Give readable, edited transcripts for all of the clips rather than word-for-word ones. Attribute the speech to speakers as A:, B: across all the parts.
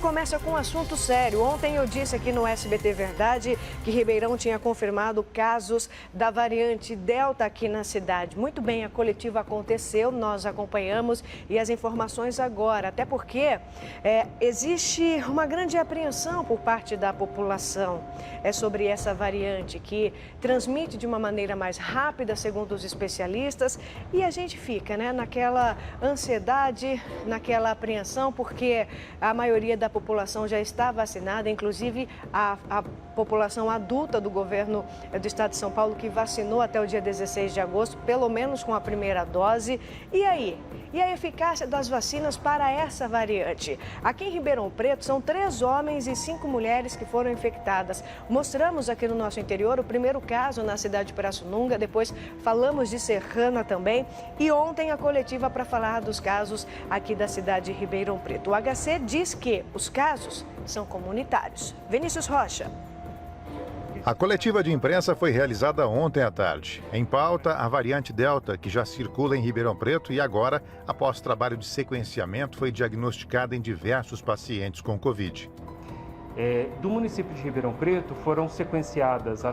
A: gente começa com um assunto sério. Ontem eu disse aqui no SBT Verdade que Ribeirão tinha confirmado casos da variante Delta aqui na cidade. Muito bem, a coletiva aconteceu, nós acompanhamos e as informações agora. Até porque existe uma grande apreensão por parte da população sobre essa variante que transmite de uma maneira mais rápida, segundo os especialistas. E a gente fica naquela ansiedade, naquela apreensão, porque a maioria da população já está vacinada, inclusive a população adulta do governo do estado de São Paulo, que vacinou até o dia 16 de agosto, pelo menos com a primeira dose. E aí? E a eficácia das vacinas para essa variante? Aqui em Ribeirão Preto, são 3 homens e 5 mulheres que foram infectadas. Mostramos aqui no nosso interior o primeiro caso na cidade de Pirassununga, depois falamos de Serrana também. E ontem a coletiva para falar dos casos aqui da cidade de Ribeirão Preto. O HC diz que os casos são comunitários. Vinícius Rocha.
B: A coletiva de imprensa foi realizada ontem à tarde. Em pauta, a variante Delta, que já circula em Ribeirão Preto e agora, após trabalho de sequenciamento, foi diagnosticada em diversos pacientes com Covid.
C: Do município de Ribeirão Preto foram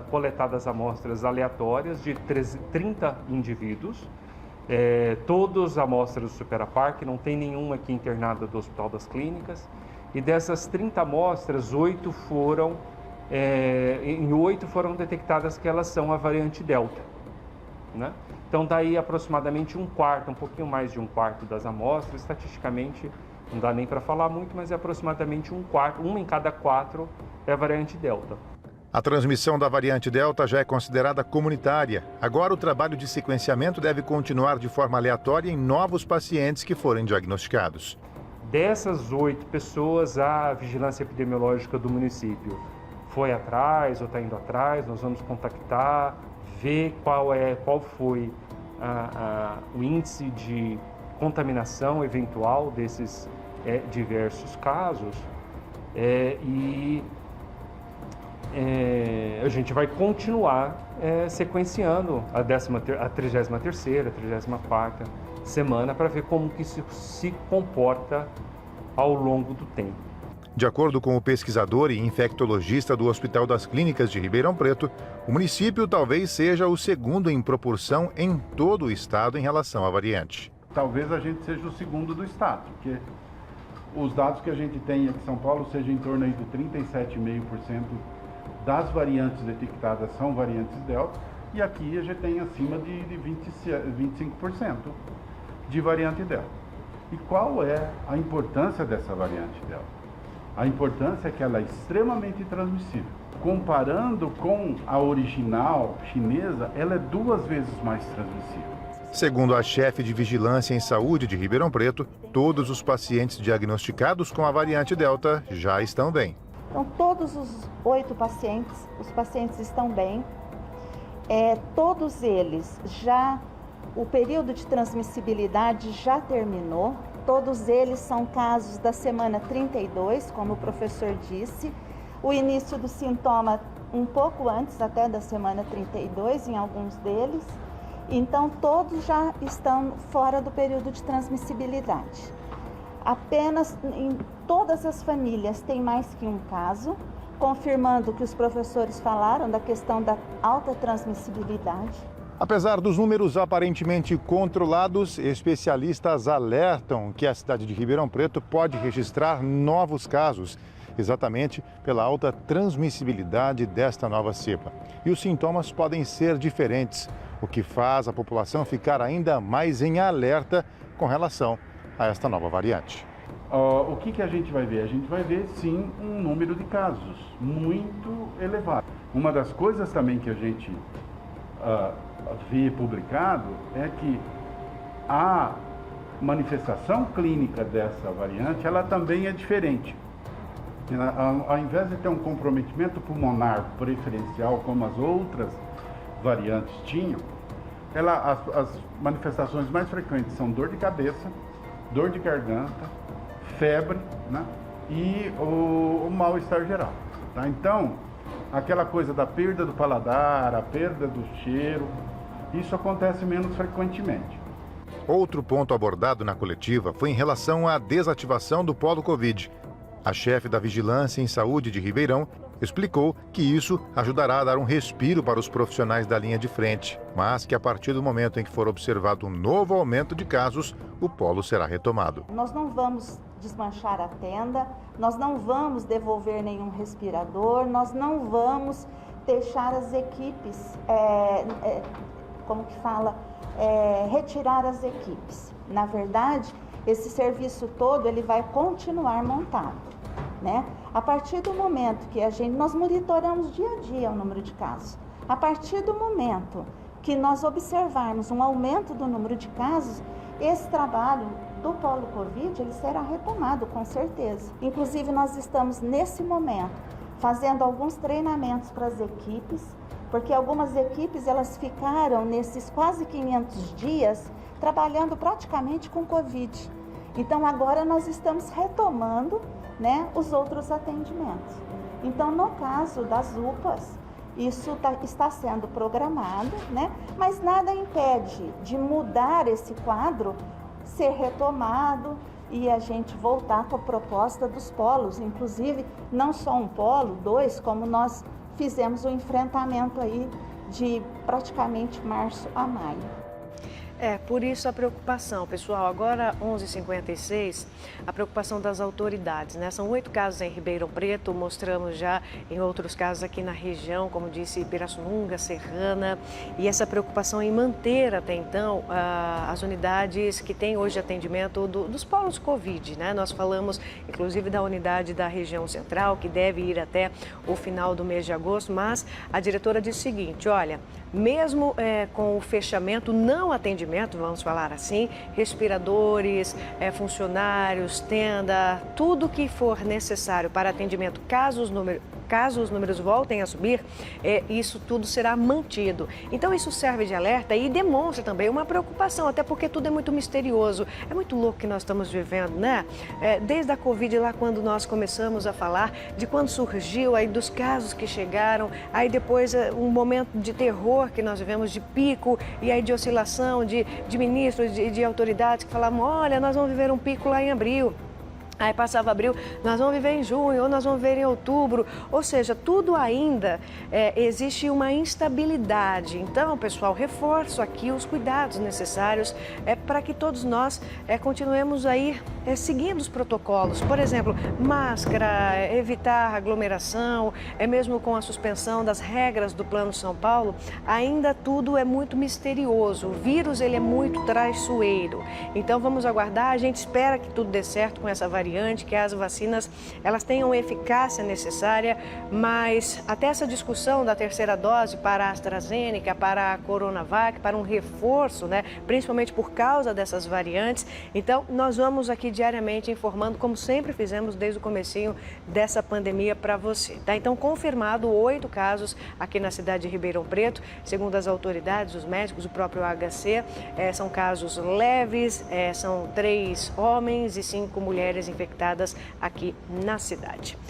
C: coletadas amostras aleatórias de 30 indivíduos. Todas amostras do Superaparque, não tem nenhuma aqui internada do Hospital das Clínicas. E dessas 30 amostras, 8 foram detectadas que elas são a variante Delta, né? Então, daí aproximadamente um quarto, um pouquinho mais de um quarto das amostras, estatisticamente, não dá nem para falar muito, mas é aproximadamente um quarto, uma em cada 4 é a variante Delta.
B: A transmissão da variante Delta já é considerada comunitária. Agora, o trabalho de sequenciamento deve continuar de forma aleatória em novos pacientes que forem diagnosticados.
C: Dessas 8 pessoas, a vigilância epidemiológica do município foi atrás ou está indo atrás. Nós vamos contactar, ver qual foi o índice de contaminação eventual desses diversos casos a gente vai continuar sequenciando a 33ª, a 34ª semana para ver como que isso se comporta ao longo do tempo.
B: De acordo com o pesquisador e infectologista do Hospital das Clínicas de Ribeirão Preto, o município talvez seja o segundo em proporção em todo o estado em relação à variante.
D: Talvez a gente seja o segundo do estado, porque os dados que a gente tem aqui em São Paulo seja em torno aí de 37,5% das variantes detectadas são variantes Delta, e aqui a gente tem acima de 25% de variante Delta. E qual é a importância dessa variante Delta? A importância é que ela é extremamente transmissível. Comparando com a original chinesa, ela é 2 vezes mais transmissível.
B: Segundo a chefe de Vigilância em Saúde de Ribeirão Preto, todos os pacientes diagnosticados com a variante Delta já estão bem.
E: Então, todos os 8 pacientes, os pacientes estão bem. Todos eles o período de transmissibilidade já terminou. Todos eles são casos da semana 32, como o professor disse. O início do sintoma um pouco antes até da semana 32, em alguns deles. Então, todos já estão fora do período de transmissibilidade. Apenas em todas as famílias tem mais que um caso, confirmando o que os professores falaram da questão da alta transmissibilidade.
B: Apesar dos números aparentemente controlados, especialistas alertam que a cidade de Ribeirão Preto pode registrar novos casos, exatamente pela alta transmissibilidade desta nova cepa. E os sintomas podem ser diferentes, o que faz a população ficar ainda mais em alerta com relação a esta nova variante.
D: O que a gente vai ver? A gente vai ver, sim, um número de casos muito elevado. Uma das coisas também que a gente vê publicado é que a manifestação clínica dessa variante, ela também é diferente. Ao invés de ter um comprometimento pulmonar preferencial, como as outras variantes tinham, as manifestações mais frequentes são dor de cabeça, dor de garganta, febre, né? E o mal-estar geral. Tá? Então, aquela coisa da perda do paladar, a perda do cheiro, isso acontece menos frequentemente.
B: Outro ponto abordado na coletiva foi em relação à desativação do polo Covid. A chefe da Vigilância em Saúde de Ribeirão explicou que isso ajudará a dar um respiro para os profissionais da linha de frente, mas que a partir do momento em que for observado um novo aumento de casos, o polo será retomado.
E: Nós não vamos desmanchar a tenda, nós não vamos devolver nenhum respirador, nós não vamos deixar as equipes, retirar as equipes. Na verdade, esse serviço todo ele vai continuar montado, né? A partir do momento que nós monitoramos dia a dia o número de casos, a partir do momento que nós observarmos um aumento do número de casos, esse trabalho do polo Covid ele será retomado com certeza. Inclusive nós estamos nesse momento fazendo alguns treinamentos para as equipes, porque algumas equipes elas ficaram nesses quase 500 dias trabalhando praticamente com Covid. Então agora nós estamos retomando, né, os outros atendimentos. Então no caso das UPAs, isso está sendo programado, né, mas nada impede de mudar esse quadro, ser retomado e a gente voltar com a proposta dos polos, inclusive não só um polo, 2, como nós fizemos o enfrentamento aí de praticamente março a maio.
A: Por isso a preocupação, pessoal. Agora, 11h56, a preocupação das autoridades, né? São 8 casos em Ribeirão Preto, mostramos já em outros casos aqui na região, como disse, Pirassununga, Serrana, e essa preocupação em manter até então as unidades que têm hoje atendimento dos polos Covid, né? Nós falamos, inclusive, da unidade da região central, que deve ir até o final do mês de agosto, mas a diretora disse o seguinte, olha, mesmo com o fechamento, não atendimento, vamos falar assim, respiradores, funcionários, tenda, tudo que for necessário para atendimento, caso os números voltem a subir, isso tudo será mantido. Então isso serve de alerta e demonstra também uma preocupação, até porque tudo é muito misterioso. É muito louco que nós estamos vivendo, né? Desde a Covid, lá quando nós começamos a falar de quando surgiu, aí dos casos que chegaram, aí depois um momento de terror que nós vivemos, de pico, e aí de oscilação, de ministros, de autoridades que falavam, olha, nós vamos viver um pico lá em abril. Aí passava abril, nós vamos viver em junho, ou nós vamos viver em outubro. Ou seja, tudo ainda existe uma instabilidade. Então, pessoal, reforço aqui os cuidados necessários para que todos nós continuemos aí seguindo os protocolos. Por exemplo, máscara, evitar aglomeração, mesmo com a suspensão das regras do Plano São Paulo, ainda tudo é muito misterioso. O vírus ele é muito traiçoeiro. Então, vamos aguardar. A gente espera que tudo dê certo com essa variante, que as vacinas elas tenham a eficácia necessária, mas até essa discussão da terceira dose para a AstraZeneca, para a Coronavac, para um reforço, né, principalmente por causa dessas variantes. Então, nós vamos aqui diariamente informando, como sempre fizemos desde o comecinho dessa pandemia para você, tá? Então, confirmado 8 casos aqui na cidade de Ribeirão Preto, segundo as autoridades, os médicos, o próprio HC, são casos leves, são 3 homens e 5 mulheres infectadas aqui na cidade.